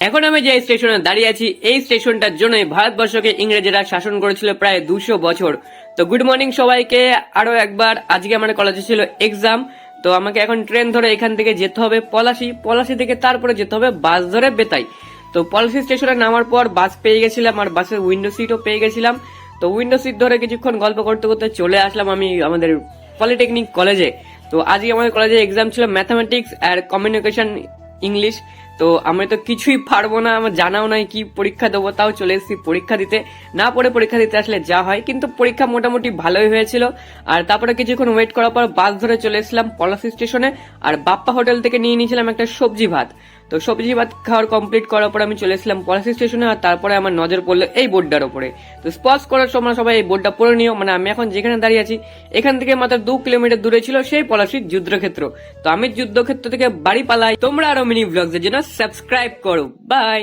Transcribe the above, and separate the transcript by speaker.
Speaker 1: এখন আমি যে স্টেশনে দাঁড়িয়ে আছি এই স্টেশনটার জন্যই ভারতবর্ষকে ইংরেজরা শাসন করেছিল প্রায় 200 বছর। তো গুড মর্নিং সবাইকে আরো একবার। আজকে আমার কলেজে ছিল এক্সাম, তো আমাকে এখন ট্রেন ধরে এখান থেকে যেতে হবে পলাশি থেকে তারপরে যেতে হবে বাস ধরে বেতাই। তো পলাশি স্টেশনে নামার পর বাস পেয়ে গেছিলাম আর বাসের উইন্ডো সিটও পেয়ে গেছিলাম। তো উইন্ডো সিট ধরে কিছুক্ষণ গল্প করতে করতে চলে আসলাম আমি আমাদের পলিটেকনিক কলেজে। তো আজকে আমাদের কলেজে এক্সাম ছিল ম্যাথামেটিক্স আর কমিউনিকেশন ইংলিশ। তো আমি তো কিছুই পারবো না, আমার জানাও নাই কি পরীক্ষা দেবো, তাও চলে এসেছি পরীক্ষা দিতে। না পড়ে পরীক্ষা দিতে আসলে যা হয়, কিন্তু পরীক্ষা মোটামুটি ভালোই হয়েছিল। আর তারপরে কিছুক্ষণ ওয়েট করার পর বাস ধরে চলে এসেছিলাম পলাশি স্টেশনে। আর বাপ্পা হোটেল থেকে নিয়ে নিয়েছিলাম একটা সবজি ভাত। তো সবজি ভাত খাওয়ার কমপ্লিট করার পর আমি চলে এসেছিলাম পলাশি স্টেশনে। আর তারপরে আমার নজর পড়লো এই বোর্ডটার উপরে। তো স্পর্শ করার সময় সবাই এই বোর্ডটা পড়ে নিও, মানে আমি এখন যেখানে দাঁড়িয়ে আছি এখান থেকে মাত্র 2 কিলোমিটার দূরে ছিল সেই পলাশির যুদ্ধক্ষেত্র। তো আমি যুদ্ধক্ষেত্র থেকে বাড়ি পালাই। তোমরা আরো মিনি ব্লগসের জন্য সাবস্ক্রাইব করো। বাই।